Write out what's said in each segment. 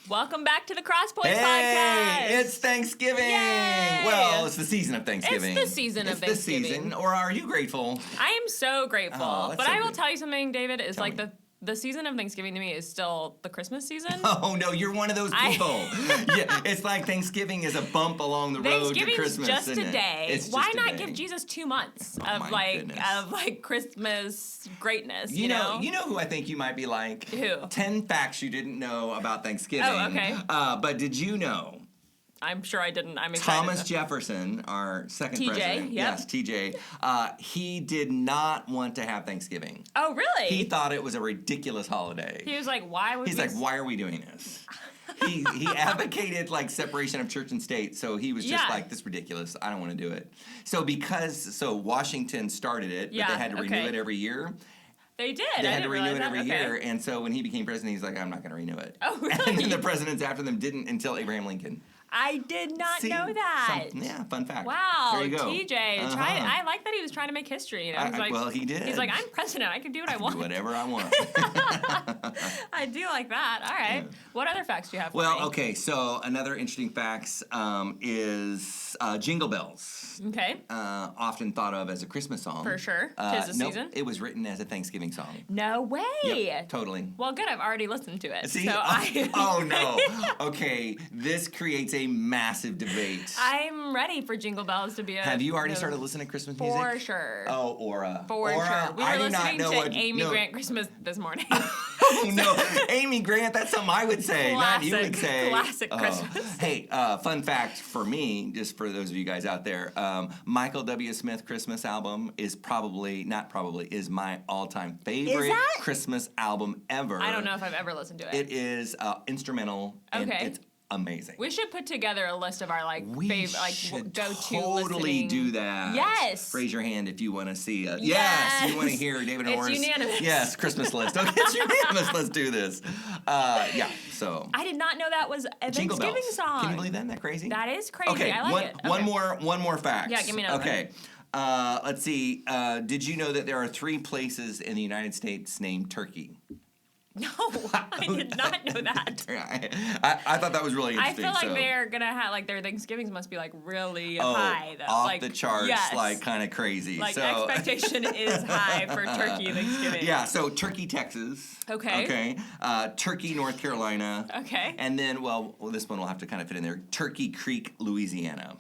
Welcome back to the Crosspoint Hey, Podcast. it's Thanksgiving. Yay! Well, it's the season of Thanksgiving. It's the season of Thanksgiving. It's the season, or are you grateful? I am so grateful. Oh, but so I will good. tell you something, David, is Tell like me. the season of Thanksgiving to me is still the Christmas season. Oh, no, you're one of those people. Yeah, it's like Thanksgiving is a bump along the road to Thanksgiving's Christmas, just isn't a it? day. It's Why just a not day. give Jesus 2 months Oh, of my goodness. Christmas greatness? You know who I think you might be like? Who? 10 facts you didn't know about Thanksgiving. Oh, okay. But did you know I'm sure I didn't. I'm excited. Thomas Jefferson, our second TJ, president, yep. yes, TJ, he did not want to have Thanksgiving. Oh, really? He thought it was a ridiculous holiday. He was like, why would He's like, why are we doing this? He advocated like separation of church and state, so he was just Yeah. like, this is ridiculous. I don't want to do it. So Washington started it, but Yeah, they had to renew okay. it every year. They did. They I had to didn't renew realize it every that. year, Okay. and so when he became president, he's like, I'm not going to renew it. Oh, really? And then the presidents after them didn't until Abraham Lincoln. I did not See? know that. Yeah, fun fact. Wow, There you go. TJ. Uh-huh. I like that he was trying to make history. You know? He's like, well, he did. He's like, I'm president. I can do what I want. Do whatever I want. I do like that. All right. Yeah. What other facts do you have for Well, me? okay, so another interesting facts is Jingle Bells. Okay. Often thought of as a Christmas song. For sure. 'Tis the nope, season. it was written as a Thanksgiving song. No way. Yep, totally. Well, good. I've already listened to it. See? So Oh, no. Okay, this creates a massive debate. I'm ready for Jingle Bells to be a. Have you already started listening to Christmas music? For sure. Oh, Aura. For Aura, sure. We I were do not listening know to what, Amy no. Grant Christmas this morning. Oh, no. Amy Grant, that's something I would say, not you would say. Classic Christmas. Hey, fun fact for me, just for those of you guys out there, Michael W. Smith Christmas album is is my all-time favorite that? Christmas album ever. I don't know if I've ever listened to it. It is instrumental, and Okay. it's amazing. We should put together a list of our We favorite, should go-to totally listening. do that. Yes. Raise your hand if you want to see it. Yes. You want to hear David It's Orr's. unanimous. Yes, Christmas list. Okay, it's unanimous. Let's do this. Yeah, so. I did not know that was a Jingle Thanksgiving bells. song. Can you believe that? Isn't that crazy? That is crazy. Okay, I like it. one Okay. more fact. Yeah, give me another Okay. Let's see. Did you know that there are 3 places in the United States named Turkey? No, I did not know that. I thought that was really I interesting. feel like so. they're gonna have their Thanksgivings must be really Oh, high though. off like, the charts, yes. like kind of crazy. Like so, expectation is high for Turkey Thanksgiving. Yeah, so Turkey, Texas. Okay. Okay. Turkey, North Carolina. Okay. And then, well, this one will have to kind of fit in there. Turkey Creek, Louisiana.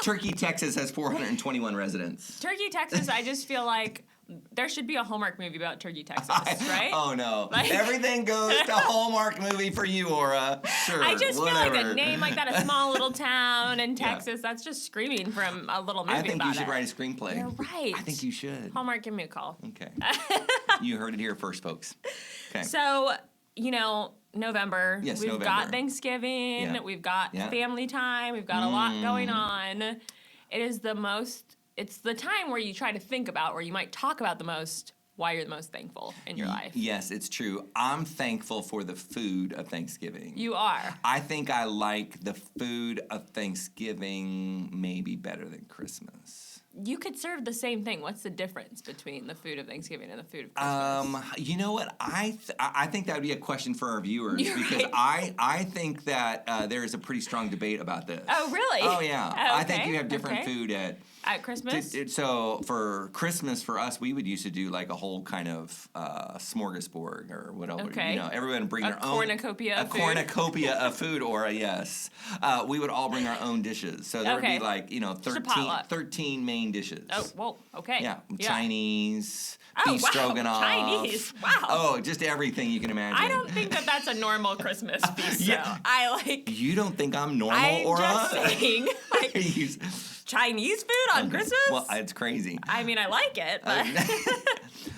Turkey, Texas has 421 residents. Turkey, Texas. I just feel like there should be a Hallmark movie about Turkey, Texas, right? Oh no! Like- Everything goes to Hallmark movie for you, Aura. Sure. I just whatever. feel like a name like that, a small little town in Yeah. Texas, that's just screaming from a little movie I think about you should it. write a screenplay. You're right. I think you should. Hallmark, give me a call. Okay. You heard it here first, folks. Okay. So, November. Yes, we've November. got Thanksgiving. Yeah. We've got Yeah. family time. We've got a lot going on. It is it's the time where you try to think about, where you might talk about the most, why you're the most thankful in your life. Yes, it's true. I'm thankful for the food of Thanksgiving. You are. I think I like the food of Thanksgiving maybe better than Christmas. You could serve the same thing. What's the difference between the food of Thanksgiving and the food of Christmas? You know what? I think that would be a question for our viewers You're because right. I think that there is a pretty strong debate about this. Oh, really? Oh, yeah. Oh, I think okay. you have different Okay. food at. At Christmas? So for Christmas, for us, we would used to do like a whole kind of smorgasbord or whatever. Okay. Everyone would bring A their own cornucopia of food. cornucopia of food, Aura. Yes, we would all bring our own dishes. So there Okay. would be like Just a potluck. 13 main dishes. Oh, whoa, okay. Yeah, Chinese, Oh, beef wow, stroganoff. Chinese, wow. Oh, just everything you can imagine. I don't think that that's a normal Christmas feast. Yeah. You You don't think I'm normal, I'm Aura? just saying, like, You- Chinese food on Christmas? Well, it's crazy. I mean, I like it, but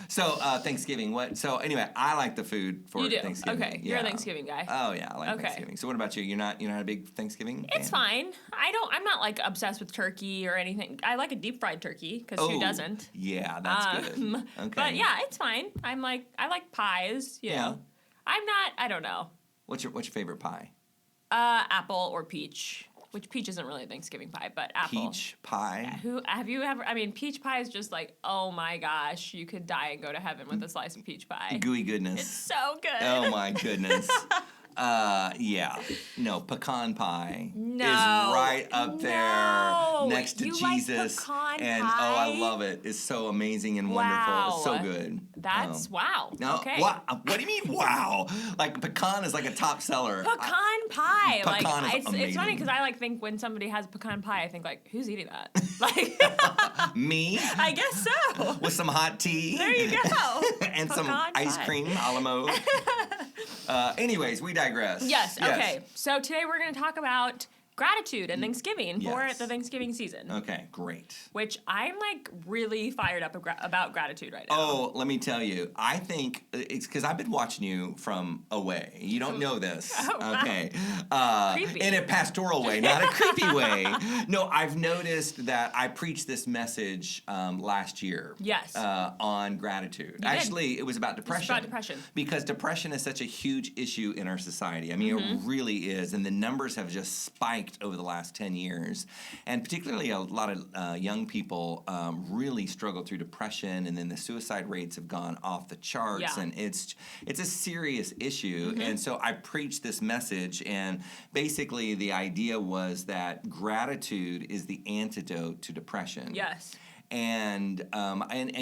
So Thanksgiving, what? So anyway, I like the food for you do. Thanksgiving. Okay, you're a Yeah. Thanksgiving guy. Oh yeah, I like Okay. Thanksgiving. So what about you? You're not a big Thanksgiving It's fan? fine. I'm not like obsessed with turkey or anything. I like a deep fried turkey because who Oh, doesn't? Yeah, that's good. Okay. But yeah, it's fine. I like pies. You Yeah. know. I'm not. I don't know. What's your favorite pie? Apple or peach. Which peach isn't really a Thanksgiving pie, but apple. Peach pie. Who have you ever? I mean, peach pie is just like, oh my gosh, you could die and go to heaven with a slice of peach pie. Gooey goodness. It's so good. Oh my goodness. Yeah. No, pecan pie No. is right up there No. next to You like Jesus. pecan and pie? I love it. It's so amazing and wonderful. It's so good. That's wow. No, Okay. what do you mean? Wow! Like pecan is like a top seller. Pecan pie. Pecan is it's funny amazing. because I think when somebody has pecan pie, I think who's eating that? Like Me? I guess so. With some hot tea. There you go. And some Pecan ice pie. cream a la mode. Anyways, we digress. Yes. Okay. So today we're going to talk about gratitude and Thanksgiving Yes. for the Thanksgiving season. Okay, great. Which I'm really fired up about gratitude right now. Oh, let me tell you. I think it's because I've been watching you from away. You don't know this. Oh, Okay. Creepy. In a pastoral way, not a creepy way. No, I've noticed that I preached this message last year. Yes. On gratitude. did. Actually, it was about depression. about depression. Because depression is such a huge issue in our society. I mean, it really is. And the numbers have just spiked over the last 10 years. And particularly a lot of young people really struggle through depression, and then the suicide rates have gone off the charts. Yeah. And it's a serious issue. And so I preached this message, and basically the idea was that gratitude is the antidote to depression. Yes. And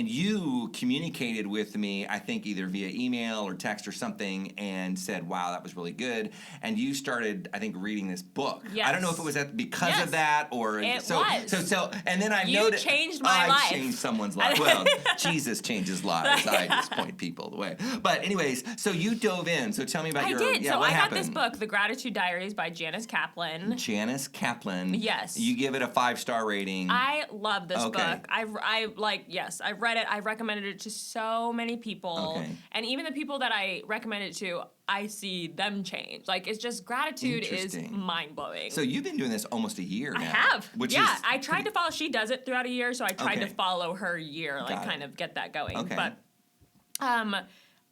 you communicated with me, I think either via email or text or something, and said, "Wow, that was really good." And you started, I think, reading this book. Yes. I don't know if it was because Yes. of that or It so. was. So, and then I You noticed changed my I life. changed someone's life. Well, Jesus changes lives. I just point people the way. But anyways, so you dove in. So tell me about I your. did. Yeah, So what I happened? got this book, The Gratitude Diaries by Janice Kaplan. Janice Kaplan. Yes. You give it a 5-star rating. I love this Okay. book. I've read it. I've recommended it to so many people. Okay. And even the people that I recommend it to, I see them change. It's just gratitude is Interesting. mind-blowing. So you've been doing this almost a year now. I have. Which yeah, is I tried to follow. She does it throughout a year, so I tried to Okay. follow her year, Got it. kind of get that going. Okay. But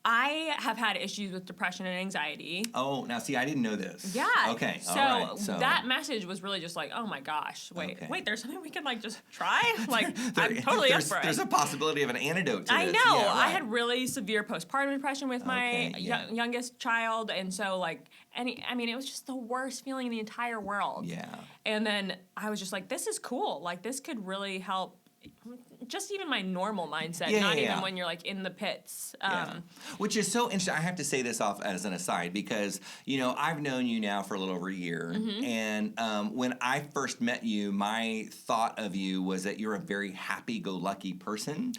I have had issues with depression and anxiety. Oh, now see, I didn't know this. Yeah. Okay. So, all right. So that message was really just oh my gosh, Okay. wait, there's something we can just try? I'm totally up for it. There's a possibility of an antidote to I this. know. Yeah, I right. had really severe postpartum depression with my Okay, yeah. youngest child, and so it was just the worst feeling in the entire world. Yeah. And then I was just this is cool. This could really help. Just even my normal mindset, Yeah, not yeah, even yeah. when you're in the pits. Yeah. Which is so interesting. I have to say this off as an aside because, I've known you now for a little over a year. Mm-hmm. And when I first met you, my thought of you was that you're a very happy-go-lucky person.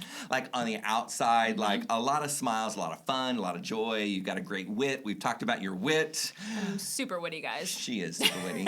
On the outside, Mm-hmm. a lot of smiles, a lot of fun, a lot of joy. You've got a great wit. We've talked about your wit. I'm super witty, guys. She is super witty.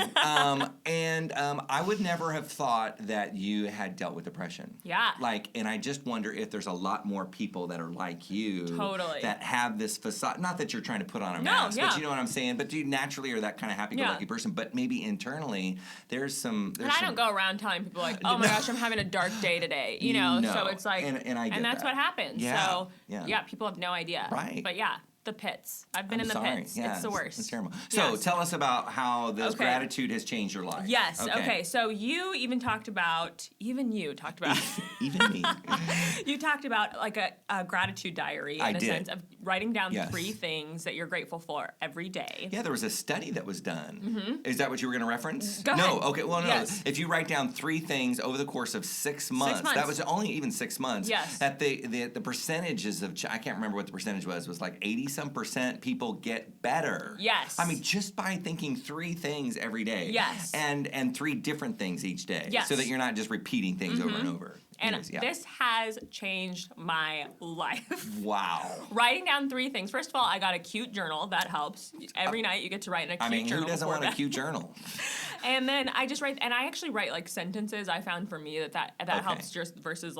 And I would never have thought that you had dealt with depression. Yeah. And I just wonder if there's a lot more people that are like you. Totally. That have this facade. Not that you're trying to put on a No, mask, yeah. but you know what I'm saying? But you naturally are that kind of happy-go-lucky person. But maybe internally, there's some... And I don't go around telling people oh my gosh, I'm having a dark day today. No. So it's and I get that's that. what happens. Yeah, So yeah. people have no idea. Right. But yeah, the pits. I've been I'm in the sorry. pits. Yeah, it's the worst. It's terrible. So Yes. tell us about how this Okay. gratitude has changed your life. Yes. Okay. So you talked about even me. You talked about a gratitude diary I in a did. sense of writing down Yes. 3 things that you're grateful for every day. Yeah, there was a study that was done. Is that what you were going to reference? Go No, ahead. okay, well, no. Yes. If you write down 3 things over the course of 6 months, months. that was only even 6 months. Yes. That the percentages of, I can't remember what the percentage was 80-some% people get better. Yes. I mean, just by thinking 3 things every day. Yes. And 3 different things each day. Yes. So that you're not just repeating things over and over. And Anyways, yeah. this has changed my life. Wow. Writing down 3 things. First of all, I got a cute journal. That helps. Every night you get to write in a cute I mean, journal. who doesn't before want a bed. cute journal? And then I just write, and I actually write sentences. I found for me that Okay. helps just versus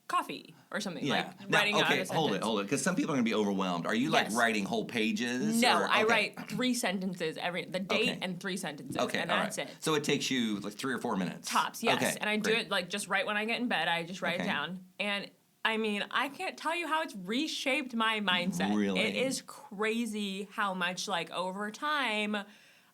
coffee or something. Yeah. Writing out a sentence. Hold it. Because some people are going to be overwhelmed. Are you Yes. writing whole pages? No, or- I okay. write 3 sentences the date Okay. and 3 sentences, Okay, and all that's right. it. So it takes you 3 or 4 minutes. Tops, yes. Okay, And I do great. it just right when I get in bed. I just write it Okay. down. And I mean, I can't tell you how it's reshaped my mindset. Really? It is crazy how much over time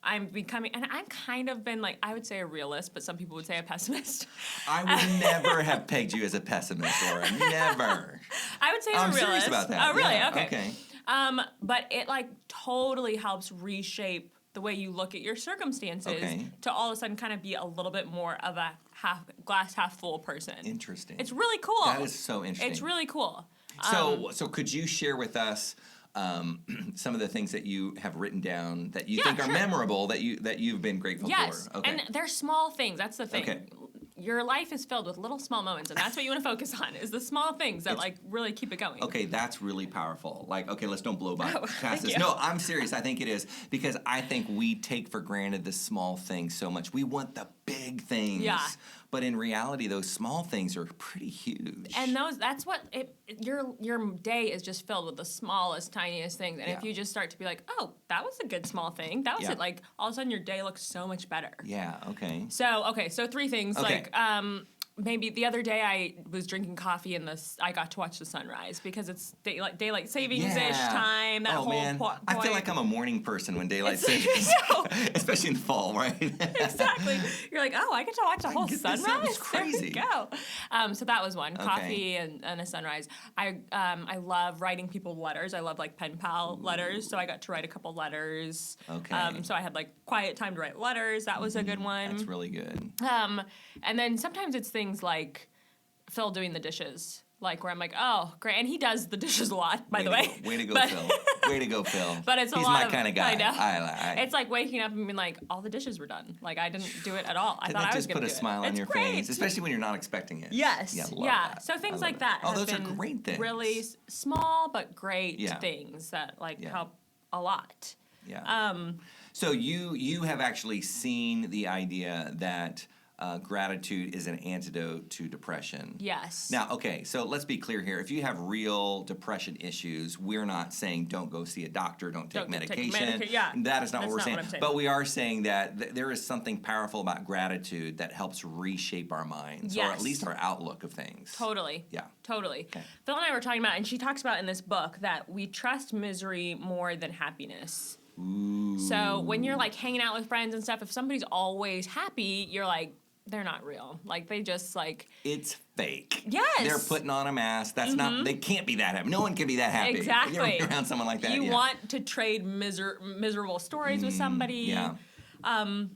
I'm becoming, and I've kind of been I would say a realist, but some people would say a pessimist. I would never have pegged you as a pessimist, Laura. Never. I would say I'm a I'm realist. serious about that. Oh, really? Yeah, Okay. okay. But it like totally helps reshape the way you look at your circumstances to all of a sudden kind of be a little bit more of a glass half full person. Interesting. It's really cool. That is so interesting. It's really cool. So could you share with us some of the things that you have written down that you think are memorable that you've been grateful for? Okay. And they're small things. That's the thing. Okay. Your life is filled with little small moments, and that's what you want to focus on, is the small things that, like, really keep it going. Okay, that's really powerful. Like, okay, let's don't blow past this. you. No, I'm serious. I think it is, because I think we take for granted the small things so much. We want the big things. Yeah. But in reality, those small things are pretty huge. And that's what your day is just filled with the smallest, tiniest things. And if you just start to be like, oh, that was a good small thing. That was it. Like, all of a sudden your day looks so much better. Yeah, okay. So 3 things. Okay. Like, maybe the other day I was drinking coffee and I got to watch the sunrise because it's daylight savings-ish time. That whole man. point. I feel like I'm a morning person when daylight savings, especially in the fall, right? Exactly. You're like, oh, I get to watch a whole sunrise? It's crazy. There we go. So that was one. Coffee and a sunrise. I love writing people letters. I love like pen pal letters. So I got to write a couple letters. Okay. So I had like quiet time to write letters. That was a good one. That's really good. And then sometimes it's things like Phil doing the dishes. Like, where I'm like, oh, great. And he does the dishes a lot, by the way. Way to go, Phil. Way to go, Phil. But it's He's a lot my kind of guy. I know. I It's like waking up and being like, all the dishes were done. Like, I didn't do it at all. I Did thought that I was just going to put do a smile it. on your face? Especially when you're not expecting it. Yes. Yeah, love that. So things like it. that Oh, have those are been great things. really small but great things that, like, help a lot. Yeah. So you have actually seen the idea that gratitude is an antidote to depression. Yes. Now, okay, so let's be clear here. If you have real depression issues, we're not saying don't go see a doctor, don't take medication. That is not what we're saying. But we are saying that there is something powerful about gratitude that helps reshape our minds, or at least our outlook of things. Totally. Yeah. Totally. Okay. Phil and I were talking about, and she talks about in this book, that we trust misery more than happiness. Ooh. So when you're like hanging out with friends and stuff, if somebody's always happy, you're like, they're not real. Like, they just like... It's fake. Yes. They're putting on a mask. That's not... They can't be that happy. No one can be that happy. Exactly. If you're around someone like that. You want to trade miserable stories with somebody. Yeah. And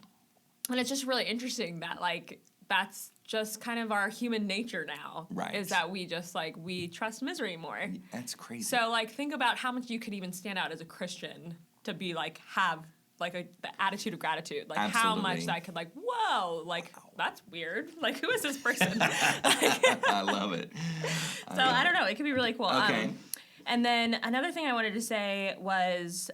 it's just really interesting that, like, that's just kind of our human nature now. Right. Is that we just, like, we trust misery more. That's crazy. So, like, think about how much you could even stand out as a Christian to be, like, have... like the attitude of gratitude, like how much that could like, whoa, like that's weird. Like, who is this person? I love it. So I don't know. It could be really cool. Okay. And then another thing I wanted to say was,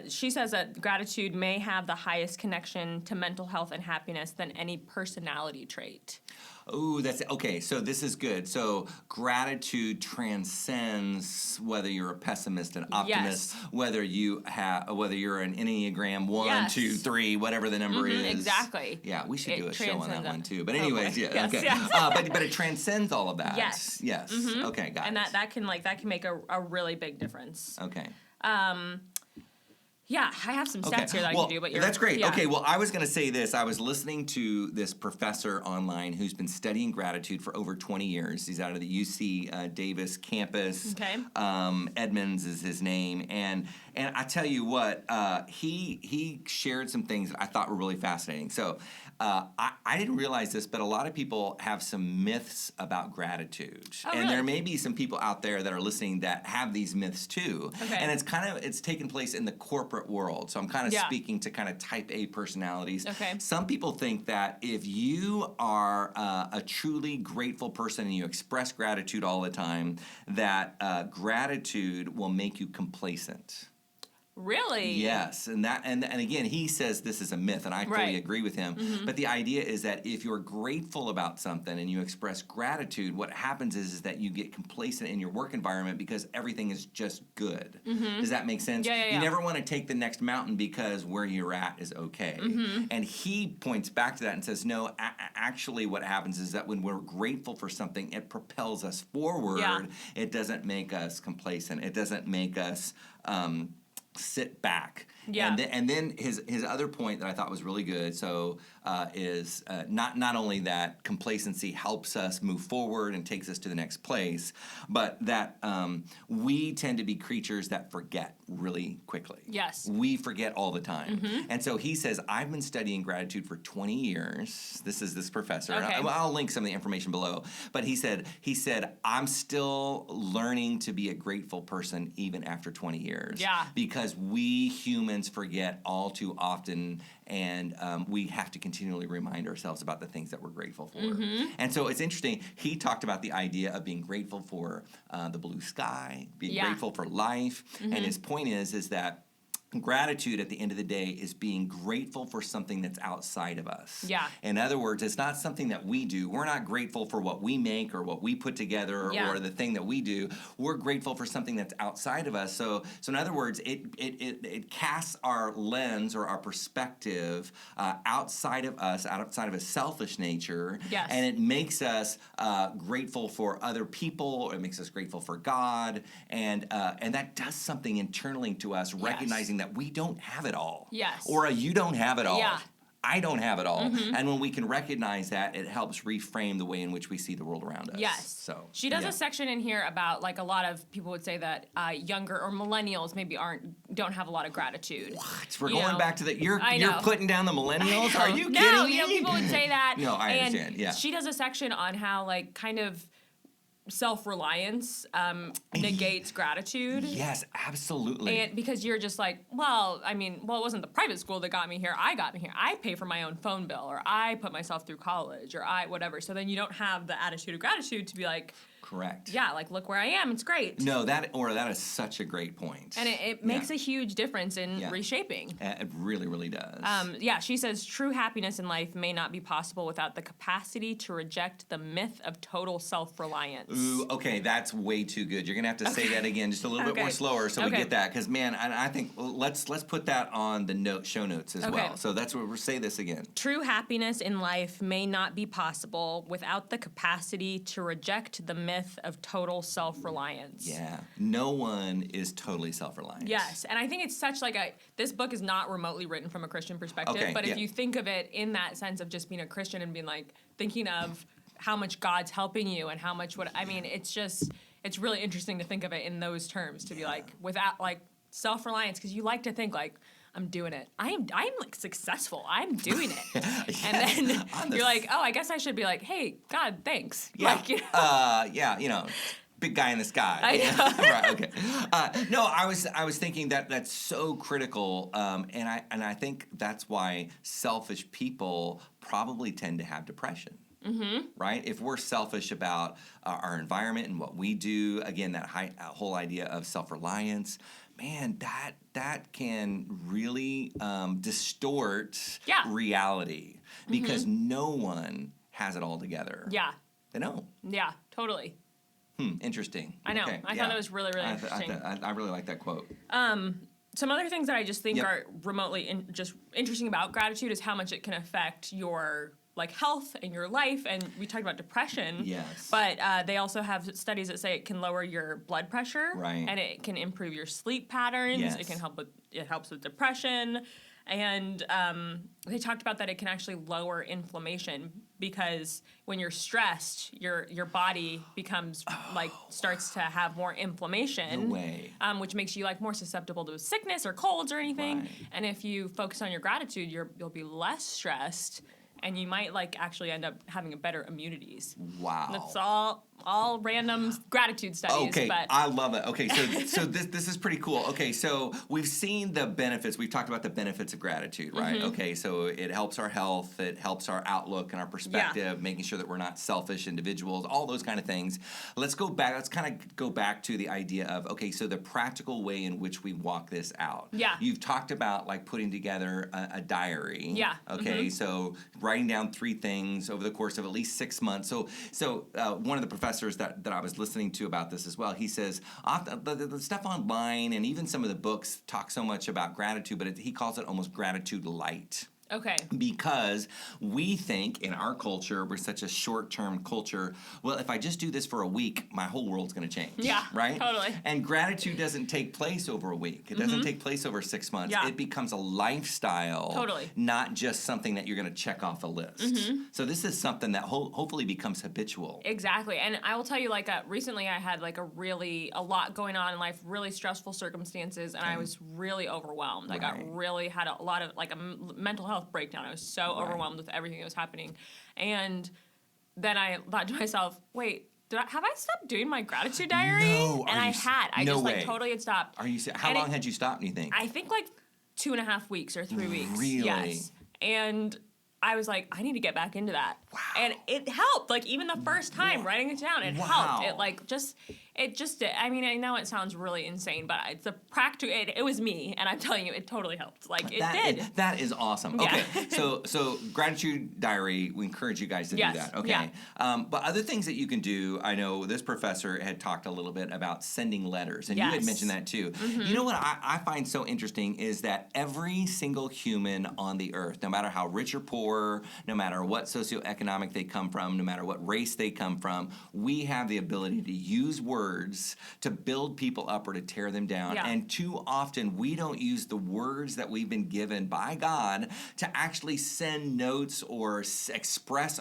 she says that gratitude may have the highest connection to mental health and happiness than any personality trait. Ooh, that's okay. So this is good. So gratitude transcends whether you're a pessimist, an optimist, whether you're an Enneagram 1, 2, 3, whatever the number is. Exactly. Yeah, we should do a show on that one too. But Okay. anyways, okay. But it transcends all of that. Yes. Yes. Okay, got it. And that can make a really big difference. Okay. Yeah, I have some stats here that I can do, but that's great. Yeah. Okay, well, I was going to say this. I was listening to this professor online who's been studying gratitude for over 20 years. He's out of the UC Davis campus. Okay. Emmons is his name, and I tell you what, he shared some things that I thought were really fascinating. So. I didn't realize this, but a lot of people have some myths about gratitude. And really? there may be some people out there that are listening that have these myths too. Okay. And it's taken place in the corporate world. So I'm kind of speaking to kind of type A personalities. Okay. Some people think that if you are a truly grateful person and you express gratitude all the time, that gratitude will make you complacent. Really? Yes, and again, he says this is a myth, and I fully agree with him. But the idea is that if you're grateful about something and you express gratitude, what happens is that you get complacent in your work environment because everything is just good. Does that make sense? Yeah. You never want to take the next mountain because where you're at is okay. And he points back to that and says, no, actually what happens is that when we're grateful for something, it propels us forward. Yeah. It doesn't make us complacent. It doesn't make us... sit back. Yeah. And then his other point that I thought was really good, is not only that complacency helps us move forward and takes us to the next place, but that we tend to be creatures that forget really quickly. Yes. We forget all the time. And so he says, I've been studying gratitude for 20 years. This is this professor. Okay. I'll link some of the information below. But he said, I'm still learning to be a grateful person even after 20 years. Yeah. Because we humans forget all too often, and we have to continually remind ourselves about the things that we're grateful for. And so it's interesting. He talked about the idea of being grateful for the blue sky, being grateful for life. And his point is that gratitude at the end of the day is being grateful for something that's outside of us. Yeah. In other words, it's not something that we do. We're not grateful for what we make or what we put together or the thing that we do. We're grateful for something that's outside of us. So in other words, it casts our lens or our perspective outside of us, outside of a selfish nature. Yes. And it makes us grateful for other people. It makes us grateful for God. And that does something internally to us, recognizing that we don't have it all. Yes. Or you don't have it all. Yeah. I don't have it all. And when we can recognize that, it helps reframe the way in which we see the world around us. Yes. So she does a section in here about, like, a lot of people would say that younger or millennials maybe don't have a lot of gratitude. What? We're going back to that. You're putting down the millennials? Are you kidding me? No, people would say that. No, I understand. Yeah. She does a section on how, like, kind of self-reliance negates gratitude. Yes, absolutely. And because you're just like, it wasn't the private school that got me here. I got me here. I pay for my own phone bill, or I put myself through college, or whatever. So then you don't have the attitude of gratitude to be like, correct. Yeah, like, look where I am. It's great. No, that is such a great point. And it makes a huge difference in reshaping. It really, really does. She says, true happiness in life may not be possible without the capacity to reject the myth of total self-reliance. Ooh, okay, that's way too good. You're going to have to say that again just a little bit more slower so we get that. Because, man, I think let's put that on the show notes as well. So that's where we'll say this again. True happiness in life may not be possible without the capacity to reject the myth of total self-reliance. Yeah. No one is totally self-reliant. Yes. And I think it's such this book is not remotely written from a Christian perspective, but if you think of it in that sense of just being a Christian and being like, thinking of how much God's helping you and how much it's really interesting to think of it in those terms, to be like, without like self-reliance, because you like to think like, I'm doing it. I'm like successful. I'm doing it. And then you're like, oh, I guess I should be like, hey, God, thanks. Yeah. Like, big guy in the sky. I know. Right. Okay. No, I was thinking that that's so critical, and I think that's why selfish people probably tend to have depression. Mm-hmm. Right? If we're selfish about our environment and what we do, again, that whole idea of self-reliance, man, that can really distort reality, because no one has it all together. Yeah. They don't. Yeah, totally. Interesting. I know. Okay. I thought that was really, really interesting. I really like that quote. Some other things that I just think are remotely just interesting about gratitude is how much it can affect your health and your life. And we talked about depression. Yes. But they also have studies that say it can lower your blood pressure. Right. And it can improve your sleep patterns. Yes. It helps with depression. And they talked about that it can actually lower inflammation, because when you're stressed, your body becomes starts to have more inflammation. No way. Which makes you more susceptible to sickness or colds or anything. Right. And if you focus on your gratitude, you'll be less stressed, and you might actually end up having a better immunities. Wow. That's all random gratitude studies. Okay, but I love it. Okay, so this is pretty cool. Okay, so we've seen the benefits. We've talked about the benefits of gratitude, right? Mm-hmm. Okay, so it helps our health, it helps our outlook and our perspective, making sure that we're not selfish individuals, all those kind of things. Let's kind of go back to the idea of, okay, so the practical way in which we walk this out. Yeah. You've talked about putting together a diary. Yeah. Okay, so writing down 3 things over the course of at least 6 months. So one of the professors that I was listening to about this as well, he says the stuff online and even some of the books talk so much about gratitude, but he calls it almost gratitude light. Okay. Because we think in our culture, we're such a short-term culture, well, if I just do this for a week, my whole world's going to change. Yeah, right? Totally. And gratitude doesn't take place over a week. It doesn't take place over 6 months. Yeah. It becomes a lifestyle. Totally. Not just something that you're going to check off a list. So this is something that hopefully becomes habitual. Exactly. And I will tell you, like, recently I had, like, a lot going on in life, really stressful circumstances, and I was really overwhelmed. Like, I really had a lot of, like, a mental health breakdown. I was so overwhelmed with everything that was happening. And then I thought to myself, wait, have I stopped doing my gratitude diary? No. And I had. I no just, way. like, totally had stopped. How long had you stopped, do you think? I think, like, 2.5 weeks or 3 weeks. Really? Yes. And I was like, I need to get back into that. Wow. And it helped. Like, even the first time writing it down, it helped. It just did. I mean, I know it sounds really insane, but it's a practical. It was me, and I'm telling you, it totally helped. Like, it did. That is awesome. Yeah. Okay, so gratitude diary, we encourage you guys to do that. Okay, yeah. But other things that you can do, I know this professor had talked a little bit about sending letters, and you had mentioned that too. You know what I find so interesting is that every single human on the earth, no matter how rich or poor, no matter what socioeconomic they come from, no matter what race they come from, we have the ability to use words to build people up or to tear them down. Yeah. And too often we don't use the words that we've been given by God to actually send notes or express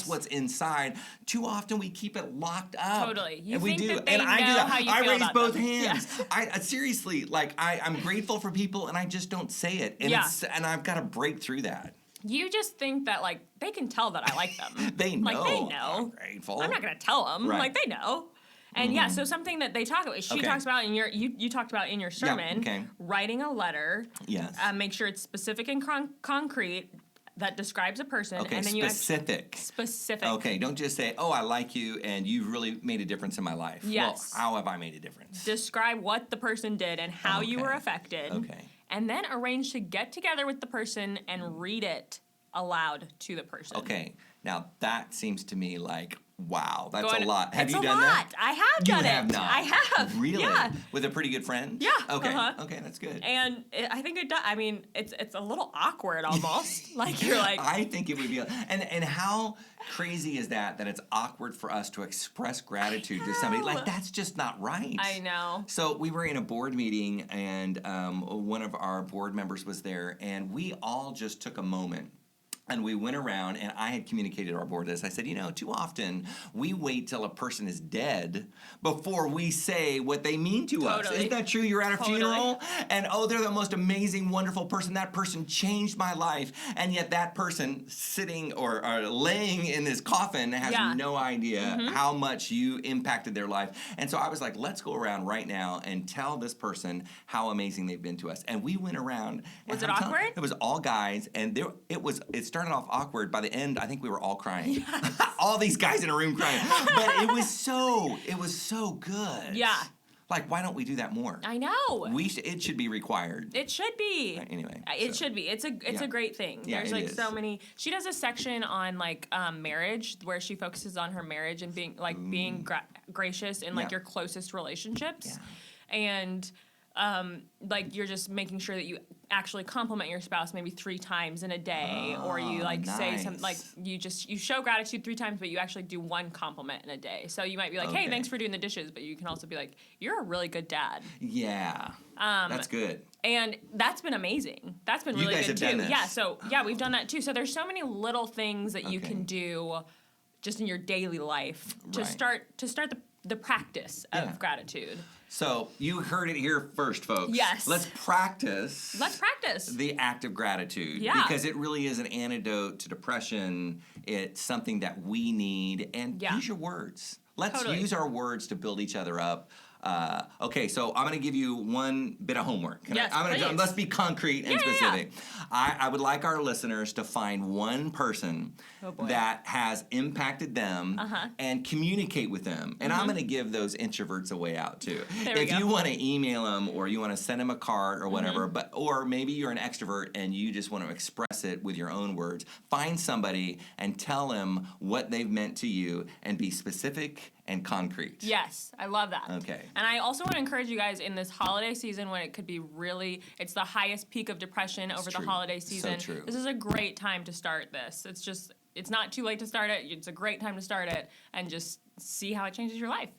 what's inside. Too often we keep it locked up. Totally. You and think we do. that they and I do know that. how you I feel raise about both them. hands. Yeah. I seriously, like, I'm grateful for people and I just don't say it. And and I've got to break through that. You just think that, like, they can tell that I like them. They know. Like, they know. I'm grateful. I'm not going to tell them. Right. Like, they know. And so something that they talk about, she talks about in you talked about in your sermon, writing a letter. Yes. Make sure it's specific and concrete that describes a person. Okay, and then specific. Specific. Okay, don't just say, oh, I like you and you've really made a difference in my life. Yes. Well, how have I made a difference? Describe what the person did and how you were affected. Okay. And then arrange to get together with the person and read it aloud to the person. Okay, now that seems to me like, wow, that's a Going, lot. Have it's you a done lot. that? I have done You it. have not. I have. Really? Yeah. With a pretty good friend? Yeah. Okay. Okay, that's good. And I think it does. I mean, it's a little awkward almost. Like, you're like. I think it would be. And how crazy is that it's awkward for us to express gratitude to somebody? Like, that's just not right. I know. So we were in a board meeting, and one of our board members was there, and we all just took a moment. And we went around, and I had communicated to our board this. I said, too often we wait till a person is dead before we say what they mean to us. Isn't that true? You're at a funeral, and they're the most amazing, wonderful person. That person changed my life. And yet that person sitting or laying in this coffin has no idea how much you impacted their life. And so I was like, let's go around right now and tell this person how amazing they've been to us. And we went around. Was it awkward? It was all guys, and it started off awkward. By the end, I think we were all crying. Yes. All these guys in a room crying. But it was so good. Yeah. Like, why don't we do that more? I know. It should be required. It should be. Anyway. It should be. It's a great thing. Yeah, There's like so many. She does a section on like marriage where she focuses on her marriage and being gracious in like your closest relationships. Yeah. And like you're just making sure that you actually compliment your spouse maybe 3 times in a day, or you like say something like you show gratitude 3 times, but you actually do 1 compliment in a day. So you might be like, hey, thanks for doing the dishes, but you can also be like, you're a really good dad. Yeah. That's good. And that's been amazing. That's been really good too. Done this. Yeah. So we've done that too. So there's so many little things that you can do just in your daily life to start the practice of gratitude. So you heard it here first, folks. Yes. Let's practice the act of gratitude. Yeah. Because it really is an antidote to depression. It's something that we need. And use your words. Let's use our words to build each other up. Okay, so I'm going to give you one bit of homework. Let's be concrete and specific. Yeah. I would like our listeners to find one person that has impacted them and communicate with them. And I'm going to give those introverts a way out too. If you want to email them or you want to send them a card or whatever, or maybe you're an extrovert and you just want to express it with your own words, find somebody and tell them what they've meant to you and be specific and concrete. Yes, I love that. Okay. And I also want to encourage you guys in this holiday season when it could be really, it's the highest peak of depression over the holiday season. So true. This is a great time to start this. It's not too late to start it. It's a great time to start it and just see how it changes your life.